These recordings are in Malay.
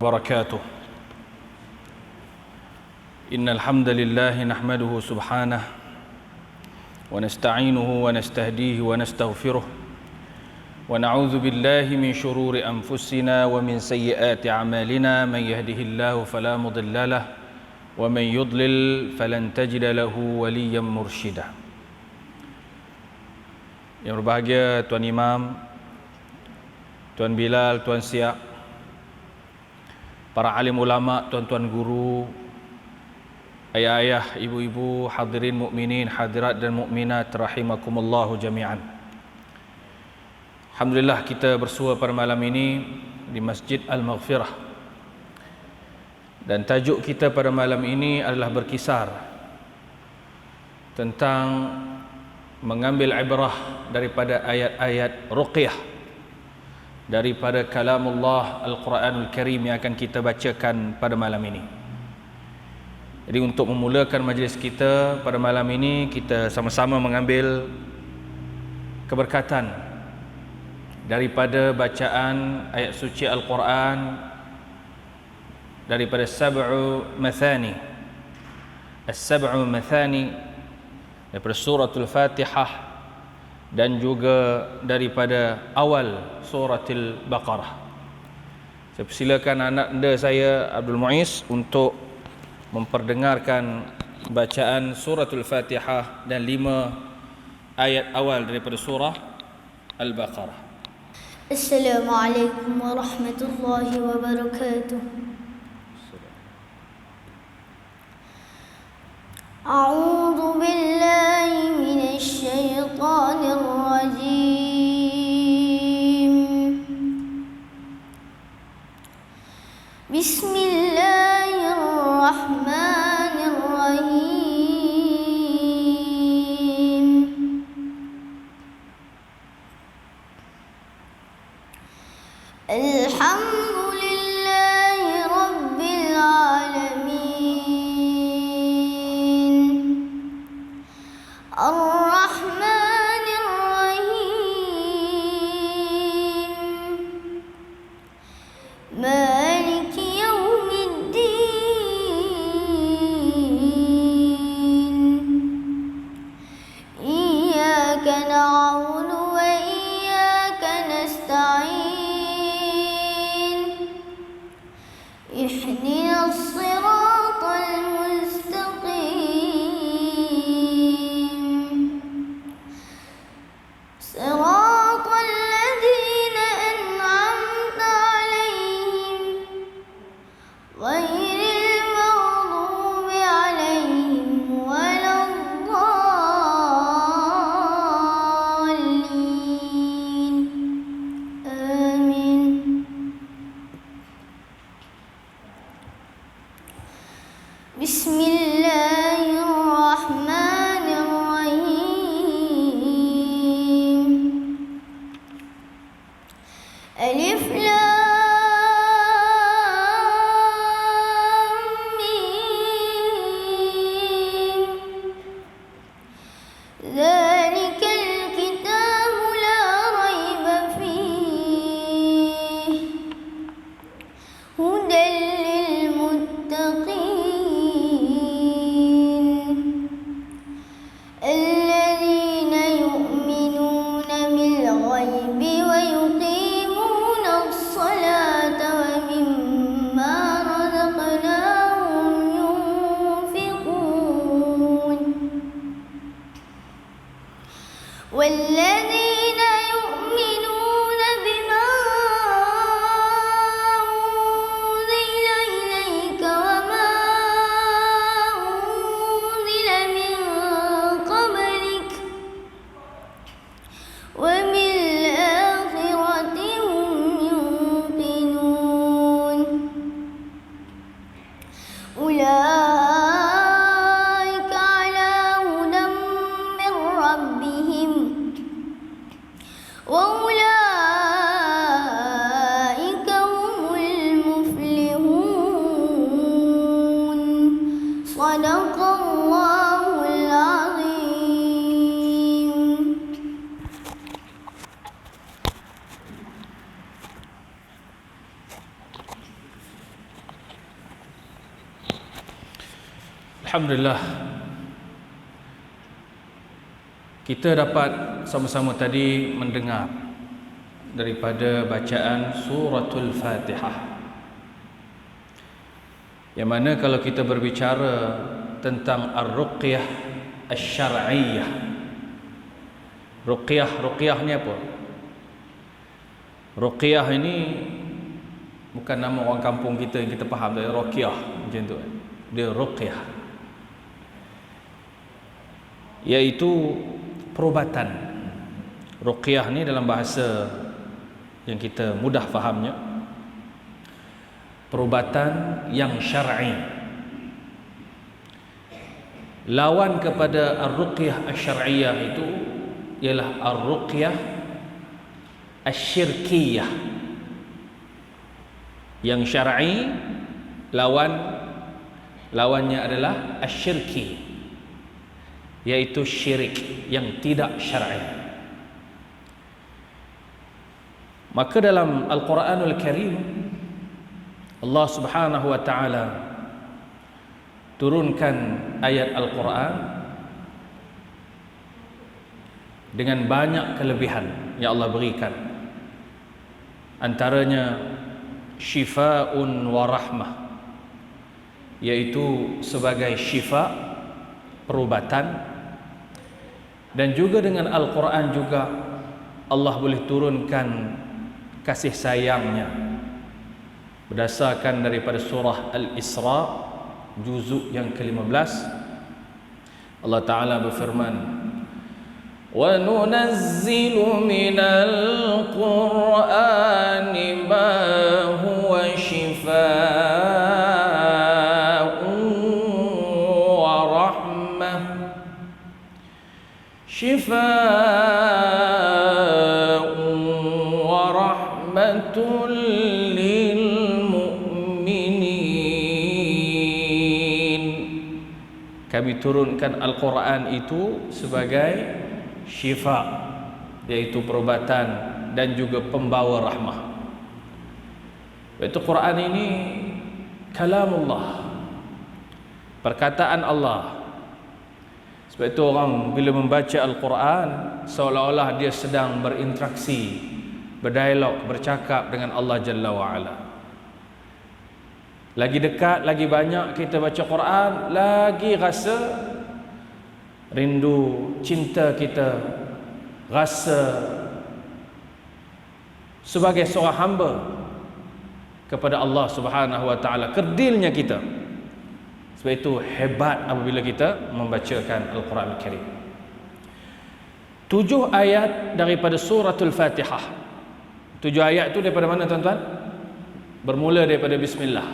وبركاته. إن الحمد لله نحمده سبحانه ونستعينه ونستهديه ونستغفره ونعوذ بالله من شرور أنفسنا ومن سيئات أعمالنا. من يهده الله فلا مضل له ومن يضلل فلن تجد له وليا مرشدا. Yang berbahagia Tuan Imam, Tuan Bilal, Tuan Siak, para alim ulama, tuan-tuan guru, ayah-ayah, ibu-ibu, hadirin mukminin, hadirat dan mukminat rahimakumullahu jami'an. Alhamdulillah kita bersua pada malam ini di Masjid Al-Maghfirah. Dan tajuk kita pada malam ini adalah berkisar tentang mengambil ibrah daripada ayat-ayat ruqyah daripada kalamullah Al-Quranul Karim yang akan kita bacakan pada malam ini. Jadi untuk memulakan majlis kita pada malam ini, kita sama-sama mengambil keberkatan daripada bacaan ayat suci Al-Quran daripada sab'u mathani, as-sab'u mathani daripada suratul Fatihah dan juga daripada awal suratul Baqarah. Saya persilakan anak anda saya Abdul Muiz untuk memperdengarkan bacaan suratul Fatihah dan 5 ayat awal daripada surah Al-Baqarah. Assalamualaikum warahmatullahi wabarakatuh. أعوذ بالله من الشيطان الرجيم. بسم الله الرحمن الرحيم. الحمد لله رب العالمين. الرحمن الرحيم. مالك يوم الدين. إياك نعبد وإياك نستعين. اهدنا الصراط المستقيم. صراط الذين أنعمت عليهم غير المغضوب عليهم ولا الضالين. آمين. بسم الله الرحمن الرحيم. ألف لام ميم. ذلك الكتاب لا ريب فيه هدى للمتقين الذين يؤمنون بالغيب ويقيمون الصلاة ومما رزقناهم ينفقون والذين يؤمنون بما أنزل إليك وما أنزل من قبلك وبالآخرة هم يوقنون أولئك على هدى من ربهم وأولئك هم المفلحون. صدق الله العظيم. Alhamdulillah, kita dapat sama-sama tadi mendengar daripada bacaan suratul Fatihah, yang mana kalau kita berbicara tentang ar-ruqyah asy-syar'iyyah, ruqyah ni apa? Ruqyah ini bukan nama orang kampung kita yang kita faham tu, ruqyah macam tu. Dia ruqyah, iaitu perubatan. Ruqyah ni dalam bahasa yang kita mudah fahamnya, perubatan yang syar'i. Lawan kepada ar-ruqyah asy-syar'iyyah itu ialah ar-ruqyah asy-syirkiyah. Yang syar'i lawannya adalah asy-syirki, yaitu syirik yang tidak syar'i. Maka dalam Al-Quranul Karim, Allah Subhanahu wa taala turunkan ayat Al-Quran dengan banyak kelebihan yang Allah berikan. Antaranya syifaun wa rahmah, yaitu sebagai syifa, perubatan. Dan juga dengan Al-Quran juga Allah boleh turunkan kasih sayangnya, berdasarkan daripada surah Al-Isra juzuk yang ke-15. Allah Ta'ala berfirman, wa nunazzilu minal Qur'ani ma huwa shifaa'un wa rahmah, shifaa'un wa rahmatun lil mu'minin. Kami turunkan Al-Quran itu sebagai syifa, yaitu perubatan dan juga pembawa rahmah. Iaitu Quran ini kalamullah, perkataan Allah. Sebab itu orang bila membaca Al-Quran seolah-olah dia sedang berinteraksi, berdialog, bercakap dengan Allah Jalla wa'ala. Lagi dekat, lagi banyak kita baca Quran, lagi rasa rindu, cinta kita, rasa sebagai seorang hamba kepada Allah Subhanahu wa taala, kerdilnya kita. Sebab itu hebat apabila kita membacakan Al-Quran Al-Karim. 7 ayat daripada suratul Fatihah. 7 ayat itu daripada mana tuan-tuan? Bermula daripada bismillah.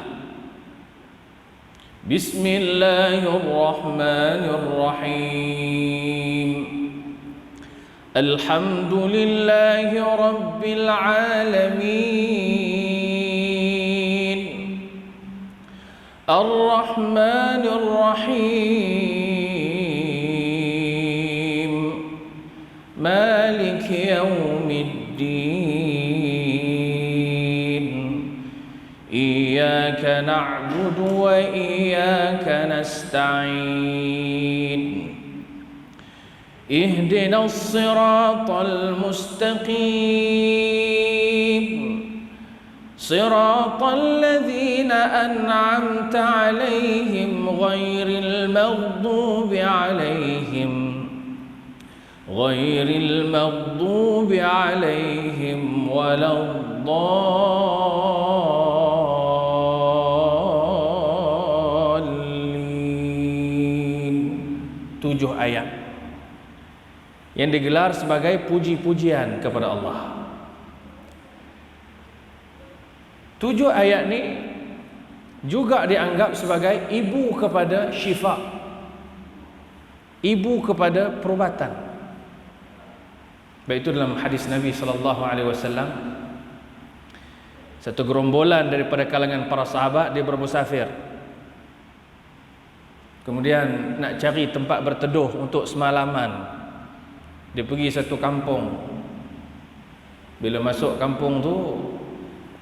Bismillahirrahmanirrahim. Alhamdulillahi rabbil alamin. Ar-Rahmanir Rahim. Maliki yaumiddin. Iyyaka na'budu wa iyyaka nasta'in. Ihdinas siratal mustaqim. صراط الذين أنعمت عليهم غير المغضوب عليهم ولا الضالين. 7 ayat yang digelar sebagai puji-pujian kepada Allah. 7 ayat ni juga dianggap sebagai ibu kepada syifa, ibu kepada perubatan. Baik, itu dalam hadis Nabi sallallahu alaihi wasallam, satu gerombolan daripada kalangan para sahabat dia bermusafir. Kemudian nak cari tempat berteduh untuk semalaman. Dia pergi satu kampung. Bila masuk kampung tu,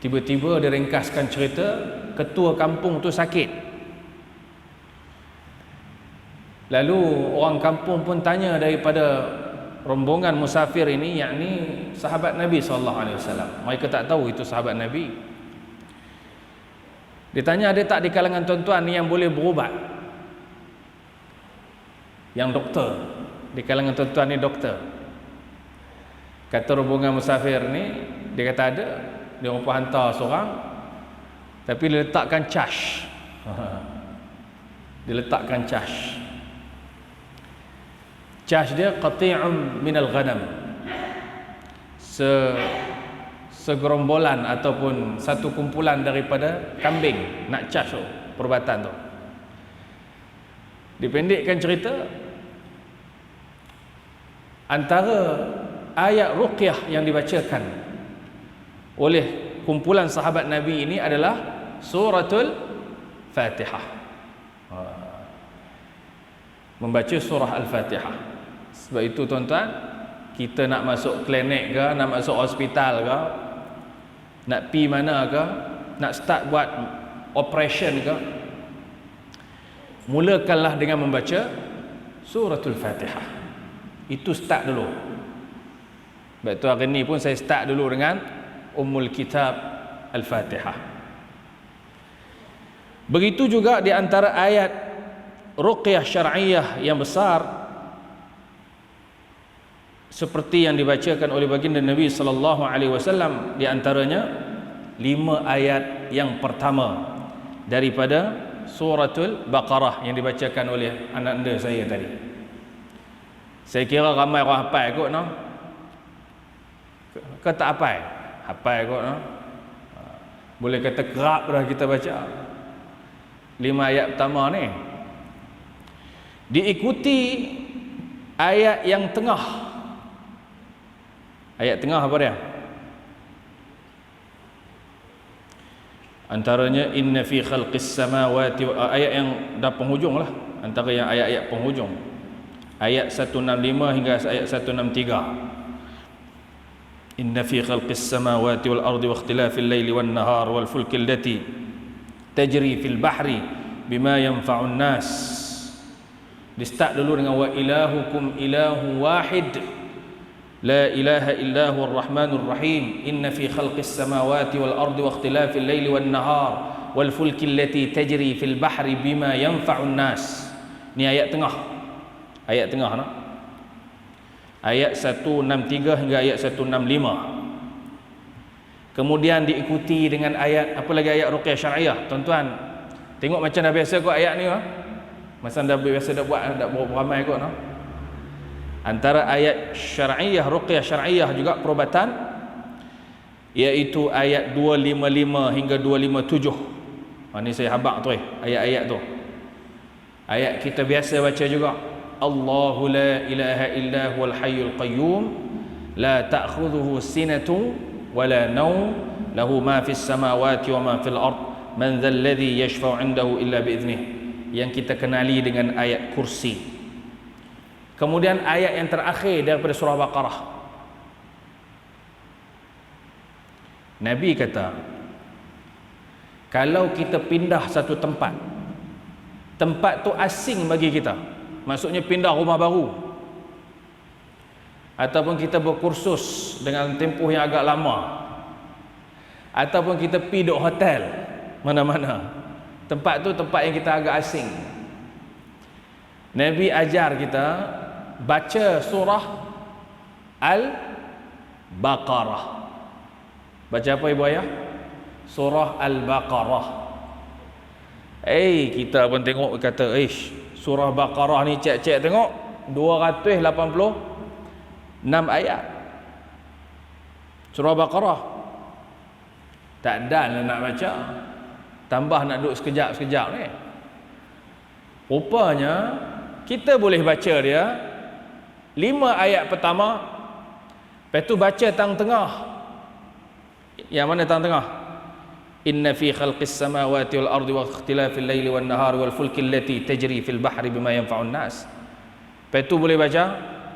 tiba-tiba dia ringkaskan cerita, ketua kampung tu sakit. Lalu orang kampung pun tanya daripada rombongan musafir ini, yakni sahabat Nabi SAW. Mereka tak tahu itu sahabat Nabi. Ditanya, ada tak di kalangan tuan-tuan ni yang boleh berubat? Yang doktor. Di kalangan tuan-tuan ni doktor. Kata rombongan musafir ni, dia kata ada. Dia rupa hantar seorang, tapi dia letakkan cash. Dia letakkan cash. Cash dia qati'un minal ghanam, segerombolan ataupun satu kumpulan daripada kambing. Nak cash tu, perubatan tu. Dipendekkan cerita, antara ayat ruqyah yang dibacakan oleh kumpulan sahabat Nabi ini adalah suratul Fatihah. Membaca surah Al-Fatihah. Sebab itu tuan-tuan, kita nak masuk klinik ke, nak masuk hospital ke, nak pi mana ke, nak start buat operation ke, mulakanlah dengan membaca suratul Fatihah. Itu start dulu. Sebab tu hari ni pun saya start dulu dengan Ummul Kitab Al-Fatihah. Begitu juga di antara ayat ruqyah syar'iyah yang besar, seperti yang dibacakan oleh baginda Nabi sallallahu alaihi wasallam, di antaranya 5 ayat yang pertama daripada suratul Baqarah yang dibacakan oleh anak anda saya tadi. Saya kira ramai orang hafal kot, no? Ke tak hafal? Hafal kot, no? Boleh kata kerap dah kita baca 5 ayat pertama ni. Diikuti ayat yang tengah. Ayat tengah apa dia? Antaranya inna fi khalqis samawati, ayat yang dah penghujung lah, antara yang ayat-ayat penghujung, ayat 165 hingga ayat 163. Inna fi khalqis samawati wal ardi wa ikhtilafil laili wan nahar wal fulki allati tajri fil bahri bima yanfa'un nas. Di start dulu dengan wa ilahukum ilahu wahid la ilaha illa huwar rahmanur rahim inna fi khalqis samawati wal ardi wa ikhtilafil laili wan nahar wal fulki allati tajri fil bahri bima yanfa'un nas. Ni ayat tengah. Ayat tengah, no? Ayat 163 hingga ayat 165. Kemudian diikuti dengan ayat apa lagi, ayat ruqyah syar'iyah. Tuan-tuan tengok macam dah biasa kot ayat ni, no? Masa dah biasa dah buat, dah berapa ramai kot, no? Antara ayat syar'iyah, ruqyah syar'iyah juga perubatan, iaitu ayat 255 hingga 257. Ini saya habaq tu, ayat-ayat tu. Ayat kita biasa baca juga. Allahu la ilaha illa huwal hayyul qayyum la ta'khudhuhu sinatun wala nawm lahu ma fis samawati wa ma fil ard man dhal ladzi yashfa'u 'indahu illa bi'idhnih. Yang kita kenali dengan ayat kursi. Kemudian ayat yang terakhir daripada surah Baqarah, Nabi kata, kalau kita pindah satu tempat, tempat tu asing bagi kita, maksudnya pindah rumah baru, ataupun kita berkursus dengan tempoh yang agak lama, ataupun kita pergi duduk hotel mana-mana, tempat tu tempat yang kita agak asing, Nabi ajar kita baca surah Al-Baqarah. Baca apa ibu ayah? Surah Al-Baqarah. Kita pun tengok, kata surah Baqarah ni cek-cek tengok 286 ayat. Surah Baqarah tak ada nak baca, tambah nak duduk sekejap-sekejap ni. Rupanya kita boleh baca dia 5 ayat pertama, lepas tu baca tang tengah. Yang mana tang tengah? Inna fi khalqis samawati wal ardi wa ikhtilafil laili wan nahari wal fulki allati tajri fil bahri bima yanfa'un nas. Lepas tu boleh baca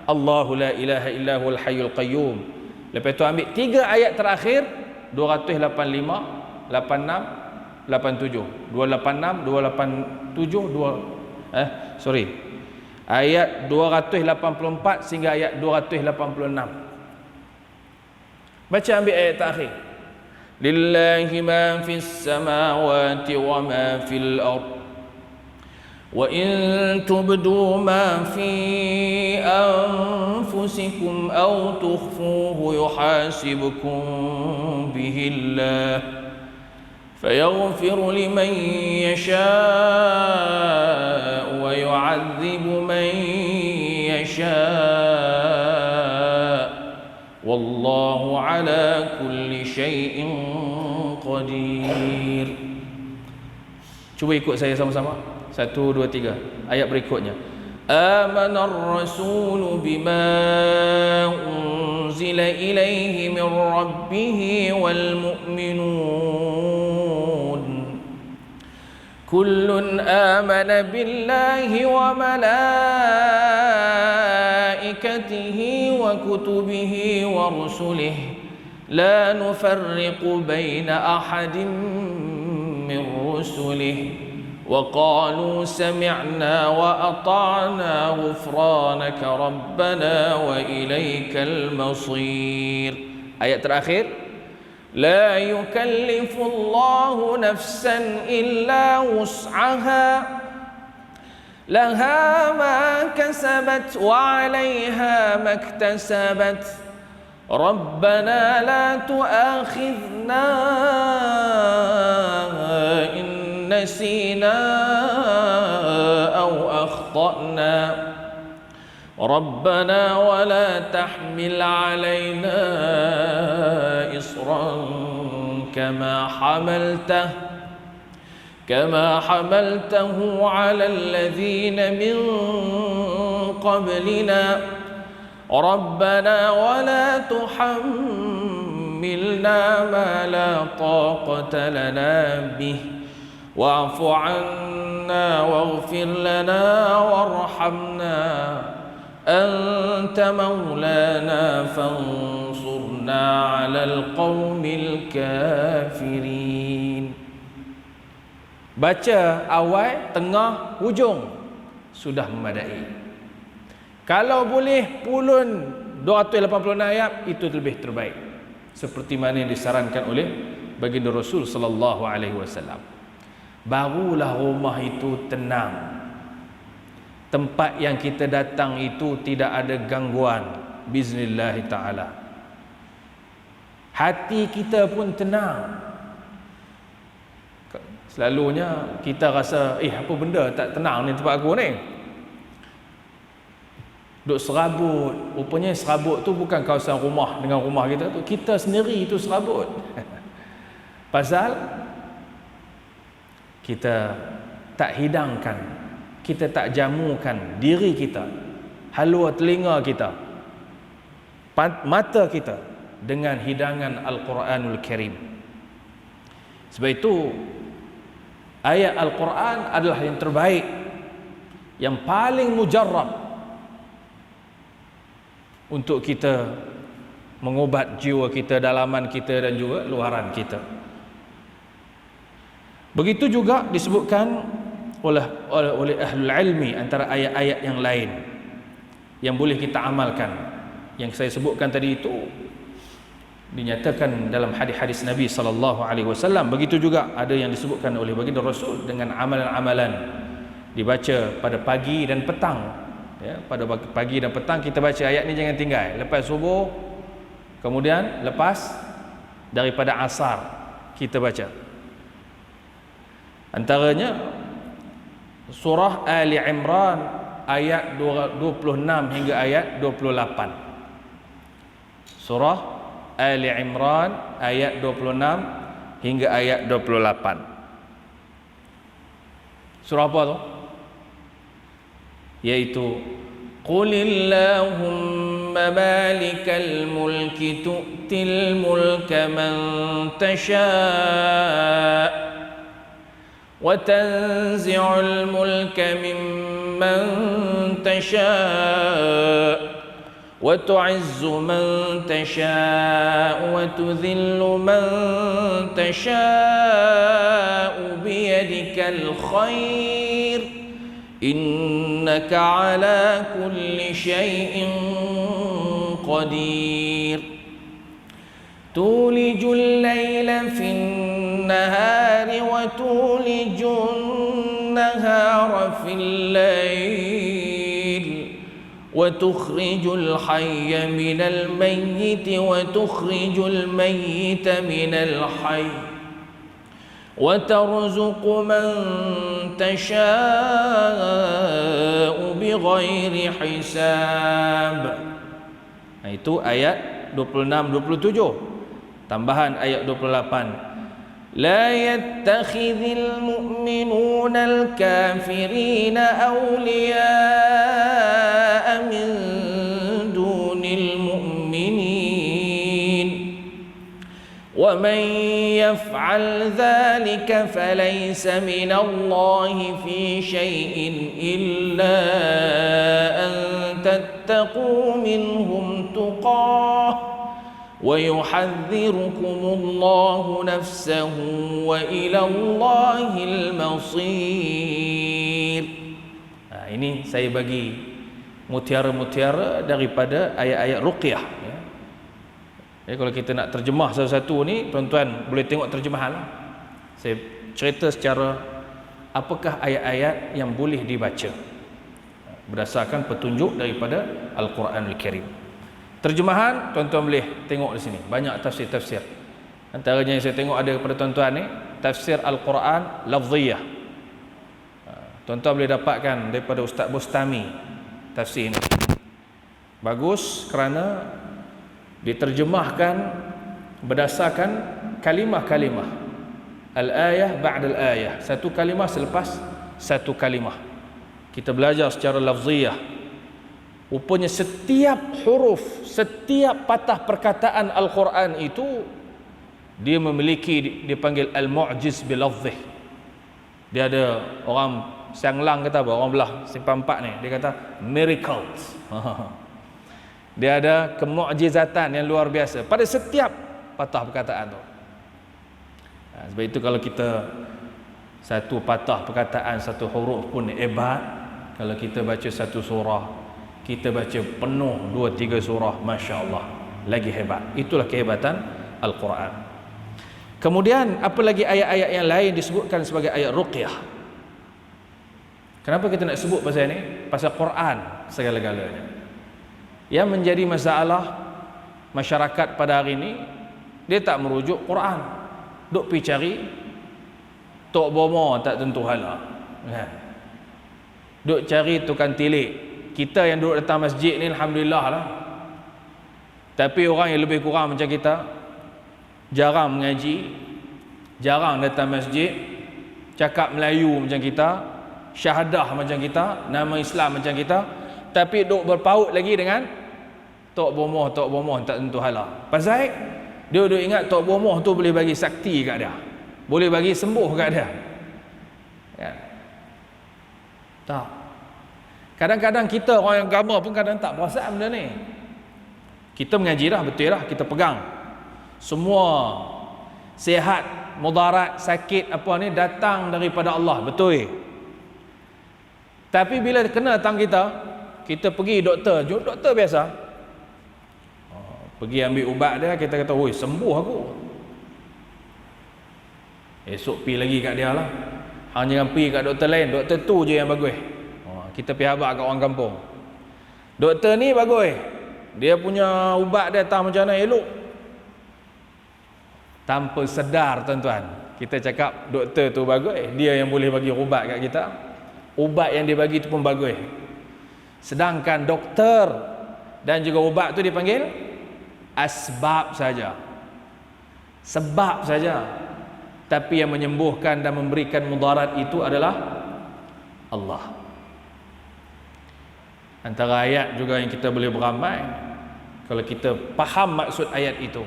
Allahu la ilaha illa huwal hayyul qayyum. Lepas tu ambil 3 ayat terakhir 285, 86, 87. 286, 287, ayat 284 sehingga ayat 286. Baca ambil ayat terakhir. Lillahi ma fis samawati wa ma fil ard. Wa in tubdu ma fi anfusikum aw tukhfuhu yuhasibukum bihi Allah fayaghfiru liman yasha' wa yu'adzibu man yasha' wallahu ala kulli syai'in qadir. Cuba ikut saya sama-sama. 1, 2, 3. Ayat berikutnya. Amanar rasulu bima unzila ilaihi min rabbih wal mu'minun. Kullun amana billahi wa malaikatihi wa kutubihi wa rusulihi la nufarriqu baina ahadin min rusulihi وقالوا سمعنا وأطعنا غفرانك ربنا وإليك المصير. Ayat terakhir. لا يكلف الله نفسا إلا وسعها لها ما كسبت وعليها ما اكتسبت ربنا لا تؤاخذنا إن نسينا أو أخطأنا ربنا ولا تحمل علينا إصرا كما حملته على الذين من قبلنا ربنا ولا تحملنا ما لا طاقة لنا به واعف عنا واغفر لنا وارحمنا أنت مولانا فانصرنا على القوم الكافرين. Baca awal, tengah, hujung sudah memadai. Kalau boleh pulun 286 ayat, itu lebih terbaik, seperti mana yang disarankan oleh baginda Rasul sallallahu alaihi wasallam. Barulah rumah itu tenang. Tempat yang kita datang itu tidak ada gangguan, biiznillah taala. Hati kita pun tenang. Selalunya kita rasa, apa benda tak tenang ni tempat aku ni. Duk serabut. Rupanya serabut tu bukan kawasan rumah dengan rumah kita tu. Kita sendiri tu serabut. Pasal kita tak hidangkan, kita tak jamukan diri kita, halua telinga kita, mata kita dengan hidangan Al-Quranul Karim. Sebab itu ayat Al-Quran adalah yang terbaik, yang paling mujarrab untuk kita mengubat jiwa kita, dalaman kita dan juga luaran kita. Begitu juga disebutkan oleh ahlul ilmi antara ayat-ayat yang lain yang boleh kita amalkan. Yang saya sebutkan tadi itu dinyatakan dalam hadis-hadis Nabi sallallahu alaihi wasallam. Begitu juga ada yang disebutkan oleh baginda Rasul dengan amalan-amalan dibaca pada pagi dan petang. Ya, pada pagi dan petang kita baca ayat ni, jangan tinggal. Lepas subuh, kemudian lepas daripada asar kita baca. Antaranya surah Ali Imran ayat 26 hingga ayat 28. Surah Ali Imran ayat 26 hingga ayat 28. Surah apa tu? Yaitu Qulillahumma malikal mulki tu'til mulka man tasha' وتنزع الملك ممن تشاء وتعز من تشاء وتذل من تشاء بيدك الخير إنك على كل شيء قدير تولج الليل في النهار وتولج النهار في الليل وتخرج الحي من الميت وتخرج الميت من الحي وترزق من تشاء بغير حساب. Itu ayat 26-27. Tambahan ayat 28. لا يتخذ المؤمنون الكافرين أولياء من دون المؤمنين ومن يفعل ذلك فليس من الله في شيء إلا أن تتقوا منهم تقاه ويحذركم الله نفسه وإلى الله المصير. Ini saya bagi mutiara-mutiara daripada ayat-ayat ruqyah. Jadi kalau kita nak terjemah satu-satu ni, tuan-tuan boleh tengok terjemahan lah. Saya cerita secara apakah ayat-ayat yang boleh dibaca berdasarkan petunjuk daripada Al-Quranul Karim. Terjemahan tuan-tuan boleh tengok di sini, banyak tafsir-tafsir. Antaranya yang saya tengok ada kepada tuan-tuan ni, tafsir Al-Quran lafziyah. Tuan-tuan boleh dapatkan daripada Ustaz Bustami tafsir ini. Bagus kerana diterjemahkan berdasarkan kalimah-kalimah. Al-ayah ba'da al-ayah, satu kalimah selepas satu kalimah. Kita belajar secara lafziyah. Rupanya setiap huruf, setiap patah perkataan Al-Quran itu dia memiliki, dipanggil al-mu'jiz bilafzih. Dia ada orang Sianglang kata apa? Orang belah Simpang 4 ni, dia kata miracles. Dia ada kemu'jizatan yang luar biasa pada setiap patah perkataan tu. Sebab itu kalau kita satu patah perkataan, satu huruf pun hebat. Kalau kita baca satu surah, kita baca penuh 2-3 surah, Masya Allah, lagi hebat. Itulah kehebatan Al-Quran. Kemudian apa lagi ayat-ayat yang lain disebutkan sebagai ayat ruqyah. Kenapa kita nak sebut pasal ni? Pasal Quran segala-galanya. Yang menjadi masalah masyarakat pada hari ini, dia tak merujuk Quran, duk pergi cari tok bomo tak tentu hala, duk cari tukang tilik. Kita yang duduk datang masjid ni alhamdulillah lah, tapi orang yang lebih kurang macam kita, jarang mengaji, jarang datang masjid, cakap Melayu macam kita, syahadah macam kita, nama Islam macam kita, tapi duk berpaut lagi dengan tok bomoh tak tentu hala. Pasal dia duk ingat tok bomoh tu boleh bagi sakti kat dia, boleh bagi sembuh kat dia, ya. Tak. Kadang-kadang kita orang yang agama pun kadang tak perasan benda ni. Kita mengaji dah, betul lah, kita pegang semua sihat, mudarat, sakit apa ni datang daripada Allah, betul. Tapi bila kena datang kita pergi doktor biasa, pergi ambil ubat dia, kita kata, "Oi, sembuh aku." Esok pergi lagi kat dia lah. Hang jangan pergi kat doktor lain, doktor tu je yang bagus. Kita pergi habaq kat orang kampung. Doktor ni bagus, dia punya ubat dia datang macam mana elok. Tanpa sedar tuan-tuan, kita cakap doktor tu bagus, dia yang boleh bagi ubat kat kita. Ubat yang dia bagi tu pun bagus. Sedangkan doktor dan juga ubat tu dipanggil asbab saja, sebab saja. Tapi yang menyembuhkan dan memberikan mudarat itu adalah Allah. Antara ayat juga yang kita boleh beramal kalau kita faham maksud ayat itu,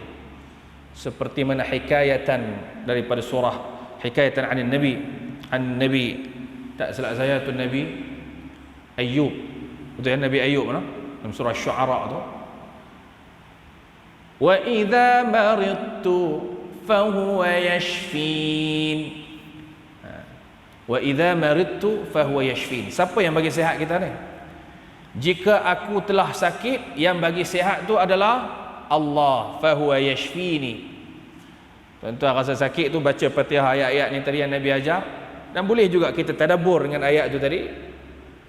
seperti mana hikayatan daripada surah, hikayatan an Nabi, tak salah saya tu Nabi Ayub, betul ya, Nabi Ayub no? Dalam surah Syu'ara tu, wa idza maridtu fahuwa yashfin. Wa idza maridtu fahuwa yashfin. Siapa yang bagi sihat kita ni? Jika aku telah sakit, yang bagi sihat tu adalah Allah. Fahuwa yashfini. Tuan-tuan rasa sakit tu baca Fatihah ayat-ayat ni tadi yang Nabi ajar, dan boleh juga kita tadabbur dengan ayat tu tadi.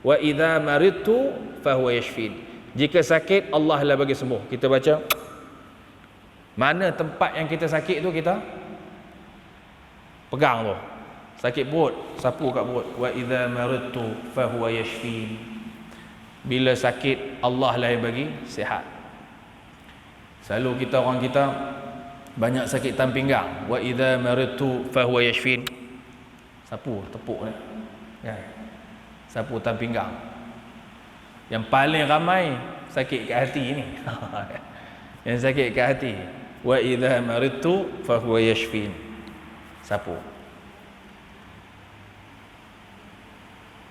Wa idza maridtu fahuwa yashfin. Jika sakit, Allah lah bagi sembuh. Kita baca, mana tempat yang kita sakit tu kita pegang tu. Sakit perut, sapu kat perut. Wa idza maridtu fahuwa yashfin. Bila sakit, Allah lah yang bagi sihat. Selalu orang kita banyak sakit tan pinggang. Wa idza maridtu fahuwa yashfin. Sapu, tepuk ni. Kan? Sapu tan pinggang. Yang paling ramai sakit kat hati ni. Yang sakit kat hati. Wa idza maridtu fahuwa yashfin. Sapu.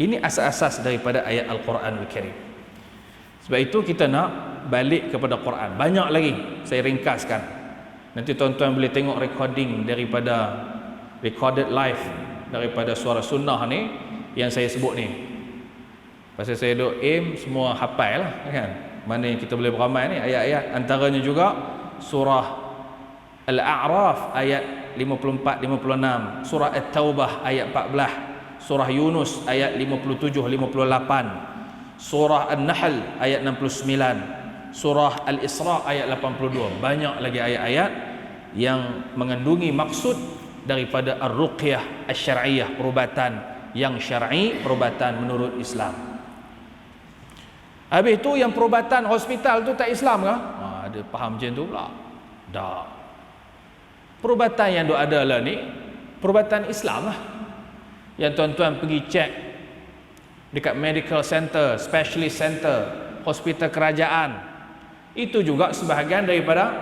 Ini asas-asas daripada ayat Al-Quranul Karim. Sebab itu kita nak balik kepada Quran. Banyak lagi saya ringkaskan. Nanti tuan-tuan boleh tengok recording daripada recorded live daripada suara sunnah ni yang saya sebut ni. Pasal saya duk aim semua hafal lah kan. Mana yang kita boleh beramal ni ayat-ayat, antaranya juga surah Al-A'raf ayat 54 56, surah At-Taubah ayat 14, surah Yunus ayat 57 58, surah An-Nahl ayat 69, surah Al-Isra ayat 82. Banyak lagi ayat-ayat yang mengandungi maksud daripada ar-ruqyah asy-syar'iyyah, perubatan yang syar'i, perubatan menurut Islam. Habis tu yang perubatan hospital tu tak Islam ke? Ada faham macam tu pula. Tak. Perubatan yang ada lah ni perubatan Islam lah. Yang tuan-tuan pergi cek dekat medical center, specialist center, hospital kerajaan, itu juga sebahagian daripada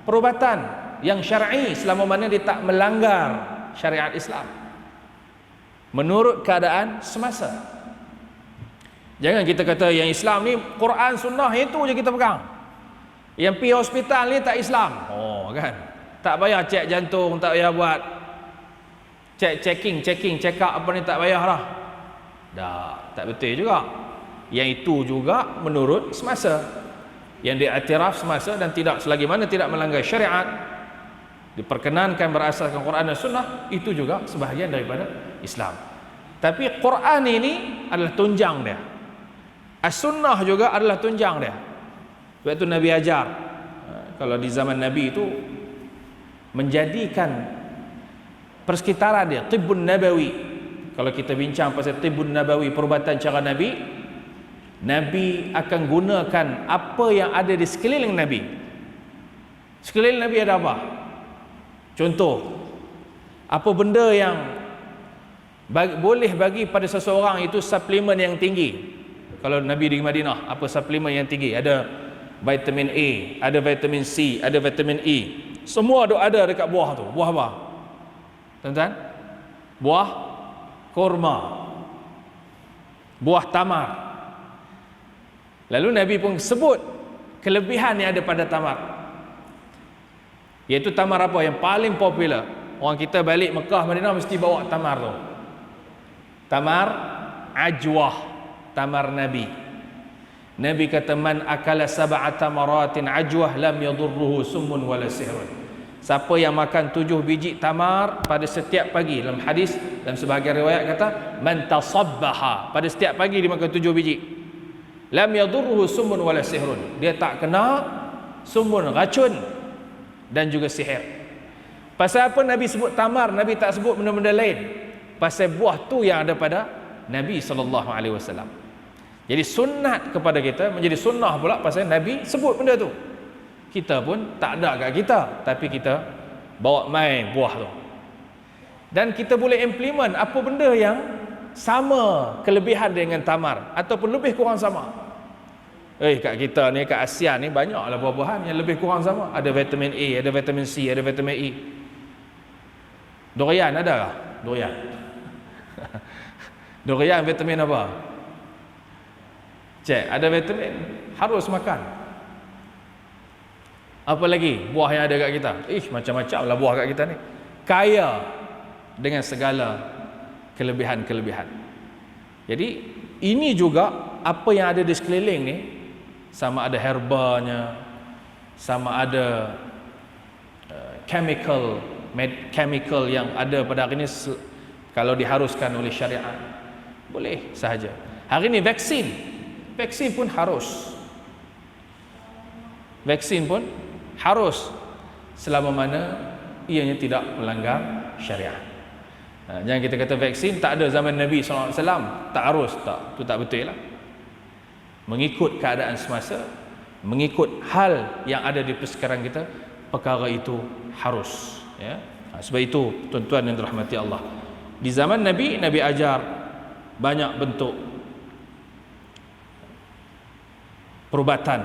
perubatan yang syar'i selama mana dia tak melanggar syariat Islam menurut keadaan semasa. Jangan kita kata yang Islam ni Quran sunnah itu je kita pegang, yang pergi hospital ni tak Islam. Oh kan, tak payah cek jantung, tak payah buat checking check up apa ni, tak payah lah. Tak betul juga. Yang itu juga menurut semasa, yang diiktiraf semasa dan tidak selagi mana tidak melanggar syariat, diperkenankan berasaskan Quran dan Sunnah, itu juga sebahagian daripada Islam. Tapi Quran ini adalah tunjang dia, As-Sunnah juga adalah tunjang dia. Sebab itu Nabi ajar, kalau di zaman Nabi itu menjadikan persekitaran dia Tibbun Nabawi. Kalau kita bincang pasal Tibbun Nabawi, perubatan cara Nabi, Nabi akan gunakan apa yang ada di sekeliling Nabi. Sekeliling Nabi ada apa? Contoh, apa benda yang boleh bagi pada seseorang itu suplemen yang tinggi. Kalau Nabi di Madinah, apa suplemen yang tinggi? Ada vitamin A, ada vitamin C, ada vitamin E. Semua ada dekat buah tu. Buah apa? Tuan-tuan? Buah kurma, buah tamar. Lalu Nabi pun sebut kelebihan yang ada pada tamar, iaitu tamar apa yang paling popular. Orang kita balik Mekah, Madinah mesti bawa tamar tu. Tamar ajwah, tamar Nabi. Nabi kata, man akala sab'a tamaratin ajwah lam yadurruhu summun wala sihrun. Siapa yang makan 7 biji tamar pada setiap pagi, dalam hadis, dalam sebahagian riwayat kata man tasabbaha, pada setiap pagi dia makan 7 biji, lam yadurruhu summun wala sihrun, dia tak kena sumun, racun dan juga sihir. Pasal apa Nabi sebut tamar, Nabi tak sebut benda-benda lain? Pasal buah tu yang ada pada Nabi SAW. Jadi sunat kepada kita menjadi sunnah pula pasal Nabi sebut benda tu. Kita pun tak ada kat kita, tapi kita bawa mai buah tu. Dan kita boleh implement apa benda yang sama kelebihan dengan tamar ataupun lebih kurang sama. Kat kita ni, kat Asia ni banyaklah buah-buahan yang lebih kurang sama. Ada vitamin A, ada vitamin C, ada vitamin E. Durian ada tak? Durian. Durian vitamin apa? Cek, ada vitamin, harus makan. Apa lagi buah yang ada kat kita? Macam-macam lah buah kat kita ni. Kaya dengan segala kelebihan-kelebihan. Jadi ini juga apa yang ada di sekeliling ni, sama ada herbanya, sama ada chemical yang ada pada hari ini, kalau diharuskan oleh syariat boleh sahaja. Hari ini vaksin pun harus. Vaksin pun harus selama mana ianya tidak melanggar syariat. Jangan kita kata vaksin tak ada zaman Nabi SAW, tak harus, tak, itu tak betul lah. Mengikut keadaan semasa, mengikut hal yang ada di persekarang kita, perkara itu harus, ya. Sebab itu tuan-tuan yang dirahmati Allah, di zaman Nabi ajar banyak bentuk perubatan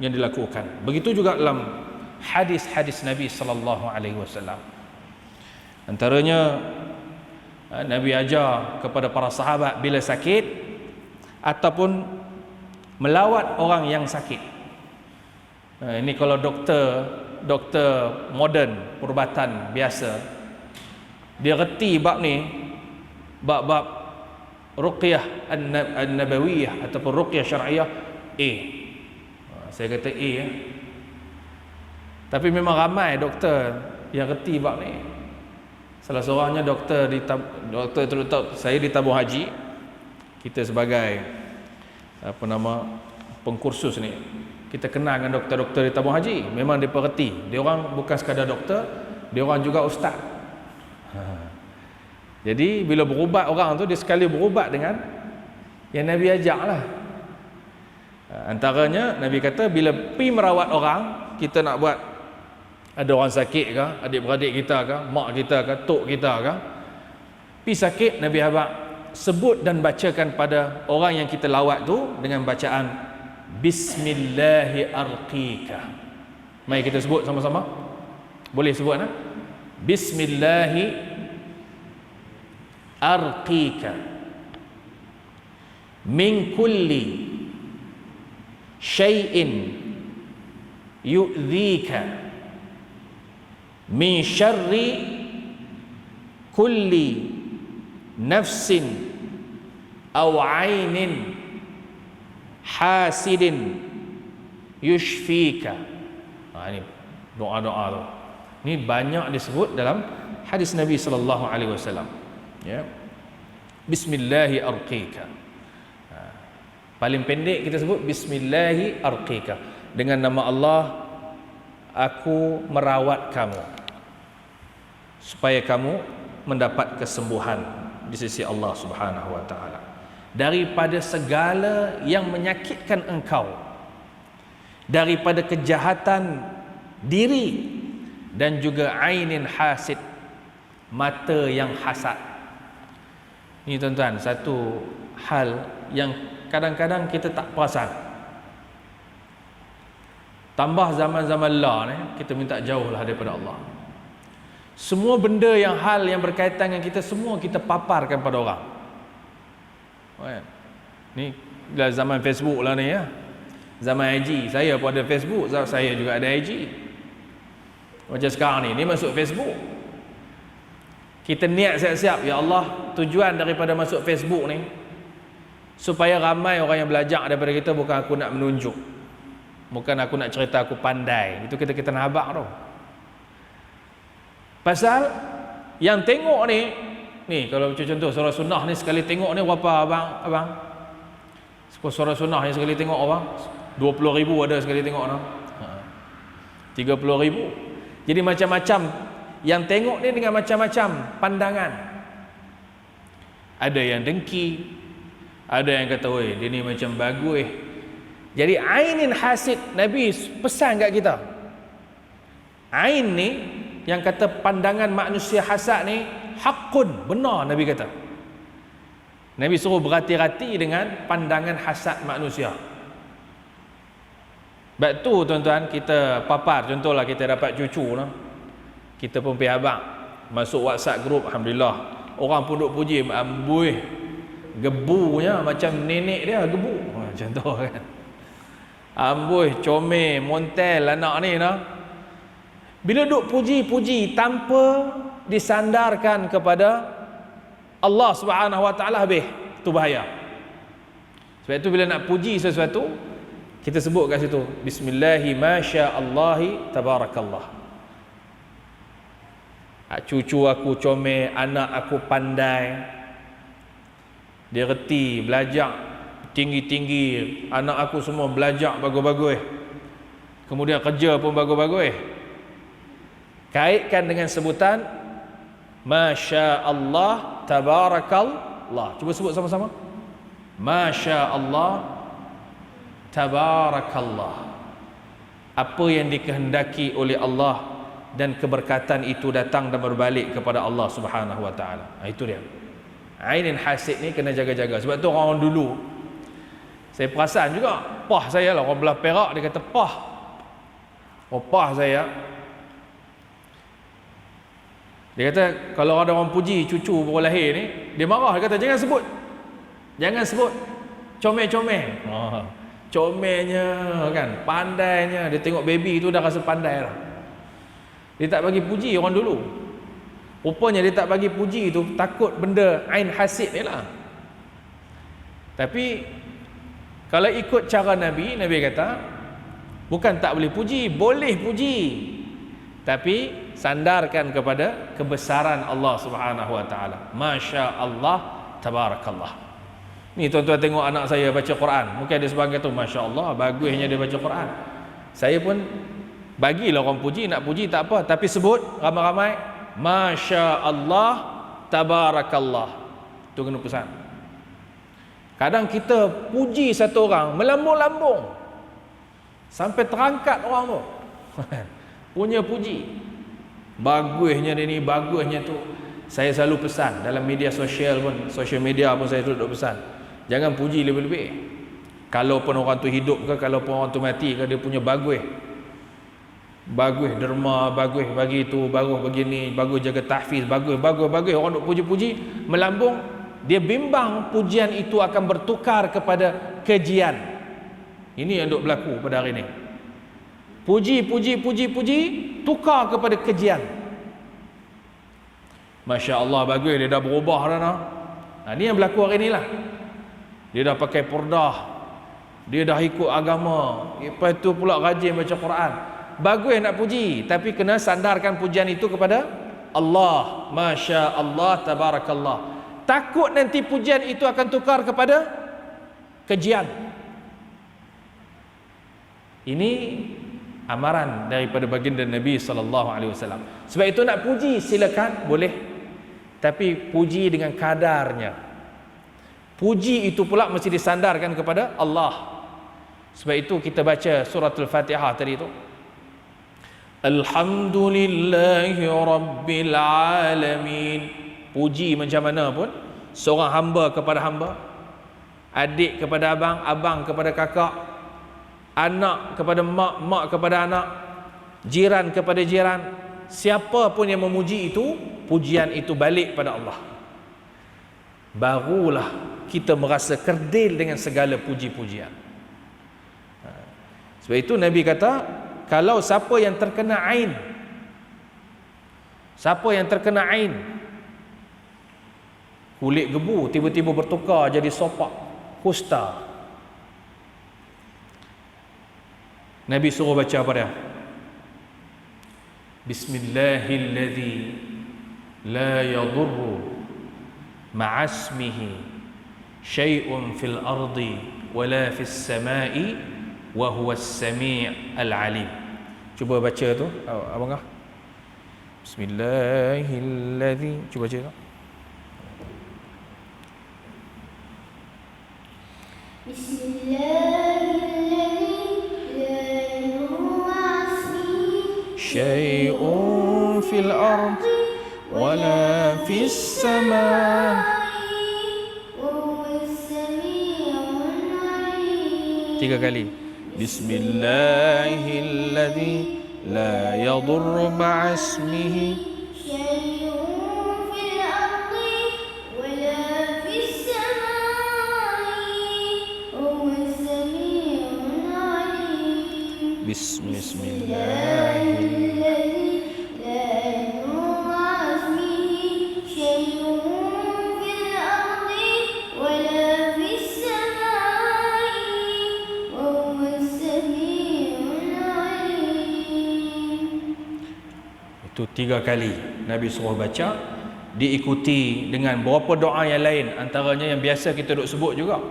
yang dilakukan. Begitu juga dalam hadis-hadis Nabi sallallahu alaihi wasallam. Antaranya Nabi ajar kepada para sahabat bila sakit ataupun melawat orang yang sakit. Ini kalau doktor moden, perubatan biasa, dia reti bab ni, bab ruqyah an-nabawiyah ataupun ruqyah syar'iyah, saya kata ya. Tapi memang ramai doktor yang reti bab ni. Salah seorangnya doktor saya di tabung haji. Kita sebagai pengkursus ni, kita kenal dengan doktor-doktor di tabung haji. Memang dia perhati. Dia orang bukan sekadar doktor, dia orang juga ustaz. Jadi bila berubat orang tu, dia sekali berubat dengan yang Nabi ajak lah. Antaranya Nabi kata bila pi merawat orang, kita nak buat, ada orang sakit ke, adik-beradik kita ke, mak kita ke, tok kita ke, pi sakit, Nabi habaq sebut dan bacakan pada orang yang kita lawat tu dengan bacaan Bismillahi arqika. Mari kita sebut sama-sama. Boleh sebut tak? Bismillahi arqika min kulli syai'in yu'dhika min syarri kulli nafsin aw ainin hasidin yushfika. Ini doa-doa tu. Ini banyak disebut dalam hadis Nabi sallallahu alaihi wasallam. Ya. Bismillahi arqika. Paling pendek kita sebut Bismillahi arqika. Dengan nama Allah aku merawat kamu, supaya kamu mendapat kesembuhan di sisi Allah Subhanahu wa taala daripada segala yang menyakitkan engkau, daripada kejahatan diri dan juga ainin hasid, mata yang hasad. Ini tuan-tuan, satu hal yang kadang-kadang kita tak perasan. Tambah zaman-zaman lah ni, kita minta jauhlah daripada Allah. Semua benda yang hal yang berkaitan dengan kita, semua kita paparkan pada orang. Ni dah zaman Facebook lah ni ya. Zaman IG, saya pun ada Facebook, saya juga ada IG. Macam sekarang ni masuk Facebook. Kita niat siap-siap, ya Allah, tujuan daripada masuk Facebook ni supaya ramai orang yang belajar daripada kita. Bukan aku nak menunjuk, bukan aku nak cerita aku pandai. Itu kita nak habaq tu. Pasal yang tengok ni kalau contoh surah sunnah ni, sekali tengok ni berapa abang? Surah sunnah ni sekali tengok abang 20,000 ada sekali tengok no? 30,000. Jadi macam-macam yang tengok ni dengan macam-macam pandangan. Ada yang dengki, ada yang kata, "Oi, dia ni macam bagus." Jadi ainin hasid, Nabi pesan kat kita. Ain ni yang kata pandangan manusia hasad ni haqqun, benar Nabi kata. Nabi suruh berhati-hati dengan pandangan hasad manusia. Sebab tu tuan-tuan, kita papar, contohlah kita dapat cucu no? Kita pun pergi habaq, masuk WhatsApp group, alhamdulillah. Orang pun duk puji, amboi, gebunya macam nenek dia gebu. Contoh kan. Amboi, comel, montel anak ni no? Bila duk puji-puji tanpa disandarkan kepada Allah Subhanahu wa taala, habis tu bahaya. Sebab itu bila nak puji sesuatu, kita sebut kat situ bismillahi masyaallahi tabarakallah. Cucu aku comel, anak aku pandai, dia reti belajar tinggi-tinggi, anak aku semua belajar bagus-bagus, kemudian kerja pun bagus-bagus. Kaitkan dengan sebutan masyaallah tabarakallah. Cuba sebut sama-sama. Masyaallah tabarakallah. Apa yang dikehendaki oleh Allah dan keberkatan itu datang dan berbalik kepada Allah Subhanahu wa taala. Itu dia. Ainin hasid ni kena jaga-jaga. Sebab tu orang dulu, saya perasan juga, pah saya lah, orang belah Perak dia kata pah. Oh, pah saya, dia kata kalau ada orang puji cucu baru lahir ni, dia marah, dia kata jangan sebut comel-comel. Comelnya kan, pandainya, dia tengok baby tu dah rasa pandai lah. Dia tak bagi puji orang dulu. Rupanya dia tak bagi puji tu takut benda ain hasid ni lah. Tapi kalau ikut cara Nabi kata bukan tak boleh puji, boleh puji, tapi sandarkan kepada kebesaran Allah Subhanahu wa taala. Masya-Allah tabarakallah. Ni tuan-tuan tengok anak saya baca Quran, mungkin ada sebahagian tu masya-Allah bagusnya dia baca Quran. Saya pun bagilah orang puji, nak puji tak apa, tapi sebut ramai-ramai masya-Allah tabarakallah. Tu kena pesan. Kadang kita puji satu orang melambung-lambung sampai terangkat orang tu. Punya puji. Bagusnya dia ni, bagusnya tu. Saya selalu pesan dalam media sosial pun, social media pun saya duduk pesan. Jangan puji lebih-lebih. Kalau pun orang tu hidup ke, kalau pun orang tu mati ke, dia punya bagus. Bagus derma, bagus bagi itu, bagus begini, bagus jaga tahfiz, bagus. Orang duk puji-puji, melambung. Dia bimbang pujian itu akan bertukar kepada kejian. Ini yang duk berlaku pada hari ini. Puji, tukar kepada kejian. Masya Allah bagus, dia dah berubah dah nah. Ini yang berlaku hari ni lah. Dia dah pakai purdah, dia dah ikut agama, lepas tu pula rajin baca Quran. Bagus nak puji, tapi kena sandarkan pujian itu kepada Allah. Masya Allah tabarakallah. Takut nanti pujian itu akan tukar kepada kejian. Ini amaran daripada baginda Nabi SAW. Sebab itu nak puji silakan, boleh, tapi puji dengan kadarnya. Puji itu pula mesti disandarkan kepada Allah. Sebab itu kita baca suratul Fatihah tadi itu, Alhamdulillahi Rabbil Alamin. Puji macam mana pun, seorang hamba kepada hamba, adik kepada abang, abang kepada kakak, anak kepada mak, mak kepada anak, jiran kepada jiran, siapa pun yang memuji itu, pujian itu balik pada Allah. Barulah kita merasa kerdil dengan segala puji-pujian. Sebab itu Nabi kata, kalau siapa yang terkena ain, kulit gebu tiba-tiba bertukar jadi sopak, kusta, Nabi suruh baca apa dia? Bismillahilladzi la yadurru ma'asmihi syai'un fil ardi wala fis sama'i wa huwas sami' al-alim. Cuba baca tu abang ah. Bismillahilladzi, cuba baca tu. Syai'un fil ard wala fis sama. Tiga kali. Bismillahilladzi la yadurru ma'asmihi Bismillahirrahmanirrahim. Itu 3 kali Nabi suruh baca, diikuti dengan beberapa doa yang lain, antaranya yang biasa kita duk sebut juga.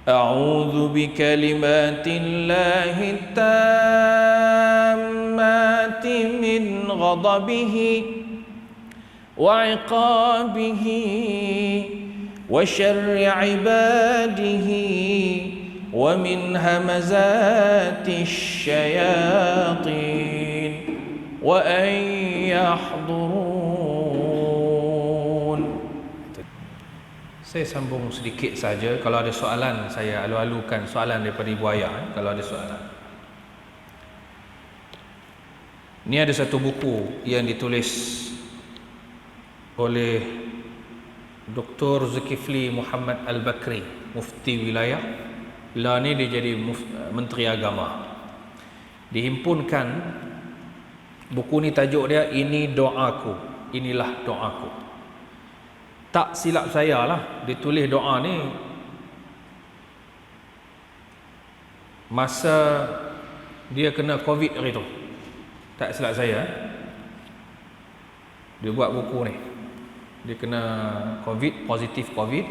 A'udzu bikalimatillahi tammati min ghadabihi wa 'iqabihi wa syarri 'ibadihi wa min hamazati syayatin wa an yahdurun. Saya sambung sedikit saja. Kalau ada soalan, saya alu-alukan soalan daripada Ibu Ayah. Kalau ada soalan. Ini ada satu buku yang ditulis oleh Dr. Zulkifli Muhammad Al-Bakri, Mufti Wilayah. Lah ni dia jadi Menteri Agama. Dihimpunkan, buku ni tajuk dia Ini Doaku, Inilah Doaku. Tak silap saya lah, ditulis doa ni masa dia kena COVID hari tu. Tak silap saya, dia buat buku ni. Dia kena COVID, positif COVID,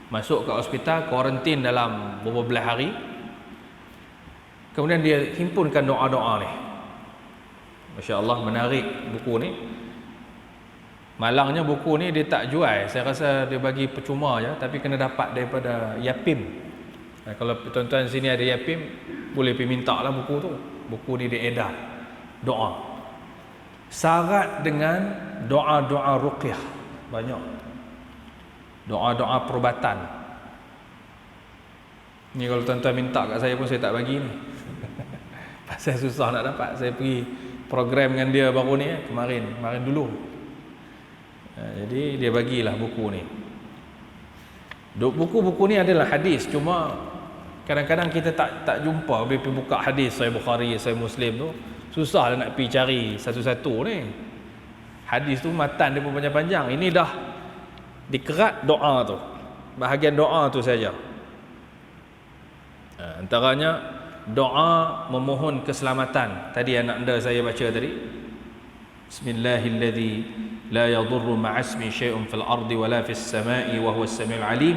masuk ke hospital, kuarantin dalam beberapa belas hari. Kemudian dia himpunkan doa-doa ni. Masya Allah, menarik buku ni. Malangnya buku ni dia tak jual. Saya rasa dia bagi percuma je, tapi kena dapat daripada Yapim. Kalau tuan-tuan sini ada Yapim, boleh pergi minta lah buku tu. Buku ni dia edar doa, syarat dengan doa-doa ruqyah. Banyak doa-doa perubatan. Ni kalau tuan-tuan minta kat saya pun saya tak bagi ni. Pasal susah nak dapat. Saya pergi program dengan dia baru ni, kemarin dulu. Jadi dia bagilah buku ni. Buku-buku ni adalah hadis, cuma kadang-kadang kita tak jumpa. Bila pergi buka hadis Sahih Bukhari, Sahih Muslim tu, susah lah nak pergi cari satu-satu ni. Hadis tu matan dia pun panjang-panjang. Ini dah dikerat doa tu, bahagian doa tu saja. Antaranya doa memohon keselamatan. Tadi anak anda saya baca tadi, Bismillahilladzi la yadurru ma'asmi syai'un fil ardi wala fis sama'i wa huwas samiul alim.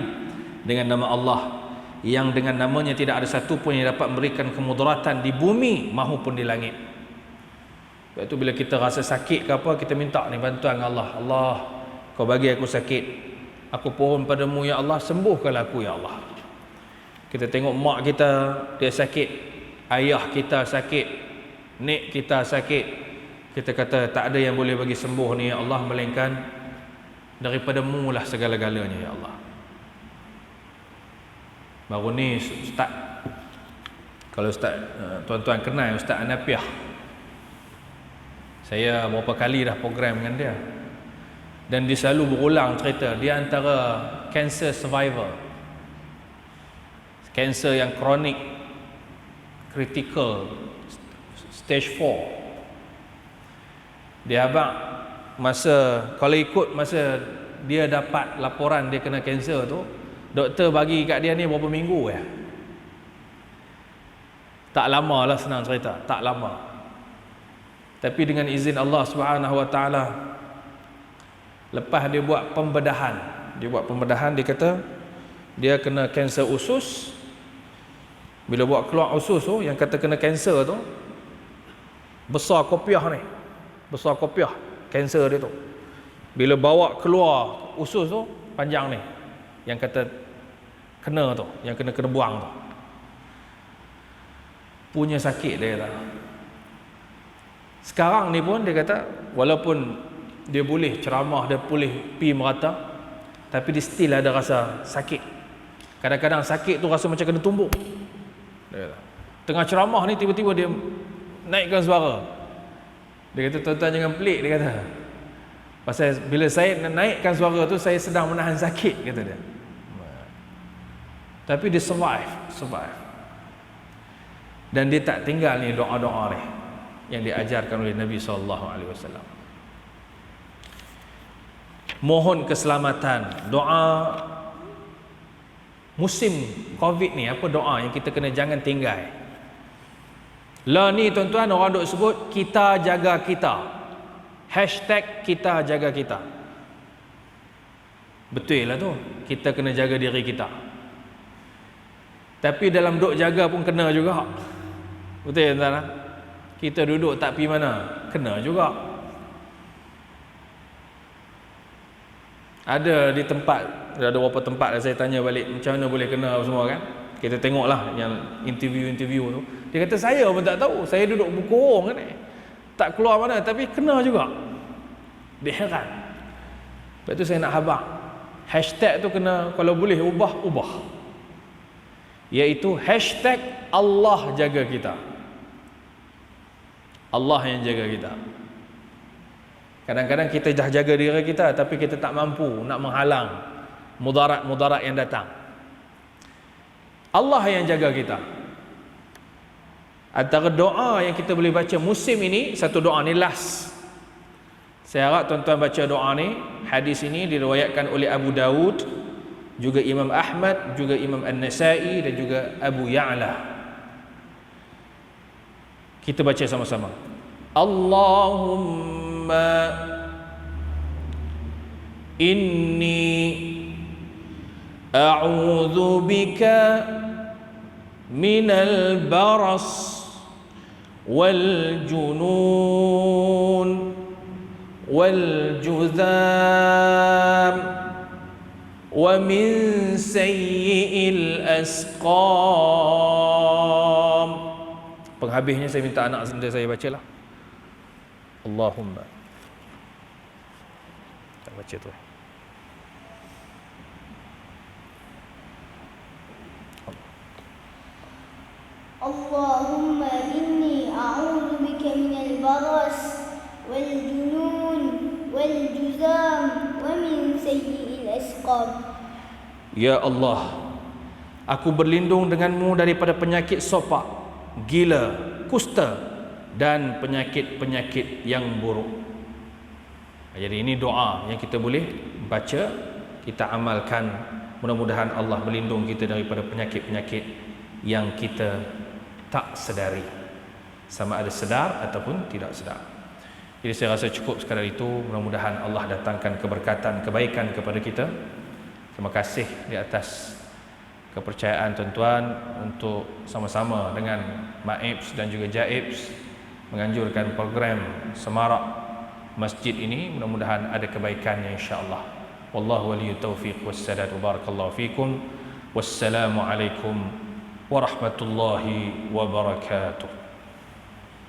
Dengan nama Allah yang dengan namanya tidak ada satu pun yang dapat memberikan kemudaratan di bumi maupun di langit. Sebab itu bila kita rasa sakit ke apa, kita minta ni bantuan Allah. Allah, kau bagi aku sakit, aku pohon padamu ya Allah, sembuhkanlah aku ya Allah. Kita tengok mak kita dia sakit, ayah kita sakit, nek kita sakit, kita kata tak ada yang boleh bagi sembuh ni ya Allah melainkan daripada-Mu lah segala-galanya ya Allah. Baru ni Ustaz, kalau Ustaz tuan-tuan kenal Ustaz Anapiah, saya berapa kali dah program dengan dia, dan dia selalu berulang cerita dia antara cancer survivor, cancer yang kronik, critical, stage 4. Dia abang masa, kalau ikut masa dia dapat laporan dia kena kanser tu, doktor bagi kat dia ni berapa minggu ya. Tak lama lah, senang cerita, tak lama. Tapi dengan izin Allah Subhanahu Wa Taala, lepas dia buat pembedahan, dia kata dia kena kanser usus. Bila buat keluar usus tu, yang kata kena kanser tu besar kopiah ni, besar kopiah kanser dia tu. Bila bawa keluar usus tu panjang ni, yang kata kena tu, yang kena buang tu, punya sakit dia kata. Sekarang ni pun dia kata walaupun dia boleh ceramah, dia boleh pi merata, tapi dia still ada rasa sakit. Kadang-kadang sakit tu rasa macam kena tumbuk. Dia kata tengah ceramah ni tiba-tiba dia naikkan suara. Dia kata tuan-tuan jangan pelik, dia kata. Pasal bila saya naikkan suara tu, saya sedang menahan sakit, kata dia. Tapi dia survive. Dan dia tak tinggal ni doa-doa ni yang diajarkan oleh Nabi SAW. Mohon keselamatan, doa musim COVID ni, apa doa yang kita kena jangan tinggal. Lah ni tuan-tuan, orang duk sebut kita jaga kita. Hashtag kita jaga kita. Betul lah tu, kita kena jaga diri kita. Tapi dalam duk jaga pun kena juga. Betul tak? Kita duduk tak pergi mana, kena juga. Ada di tempat, ada beberapa tempat saya tanya balik, macam mana boleh kena semua kan? Kita tengoklah yang interview tu. Dia kata saya pun tak tahu, saya duduk berkorong kan, tak keluar mana, tapi kena juga. Dia heran. Lepas tu saya nak habaq, hashtag tu kena, kalau boleh ubah, iaitu hashtag Allah jaga kita. Allah yang jaga kita. Kadang-kadang kita dah jaga diri kita, tapi kita tak mampu nak menghalang mudarat-mudarat yang datang. Allah yang jaga kita. Antara doa yang kita boleh baca musim ini, satu doa ni last. Saya harap tuan-tuan baca doa ni. Hadis ini diriwayatkan oleh Abu Dawud, juga Imam Ahmad, juga Imam An-Nasai dan juga Abu Ya'la. Kita baca sama-sama. Allahumma inni a'udzu bika minal baras wal junun wal juzam wa min sayyi'il asqam. Penghabisnya saya minta anak saya bacalah. Allahumma. Tak baca tu. Allahumma inni a'udzu bika minal baras wal junun wal juzam wa min sayyi'il asqam. Ya Allah, aku berlindung denganmu daripada penyakit sopak, gila, kusta dan penyakit-penyakit yang buruk. Jadi ini doa yang kita boleh baca, kita amalkan. Mudah-mudahan Allah melindung kita daripada penyakit-penyakit yang kita tak sedari, sama ada sedar ataupun tidak sedar. Jadi saya rasa cukup sekadar itu. Mudah-mudahan Allah datangkan keberkatan, kebaikan kepada kita. Terima kasih di atas kepercayaan tuan-tuan untuk sama-sama dengan Maibs dan juga Jaibs menganjurkan program semarak masjid ini. Mudah-mudahan ada kebaikannya insya-Allah. Wallahu waliyut taufiq wassadad. Barakallahu fikum. Wassalamu alaikum warahmatullahi wabarakatuh.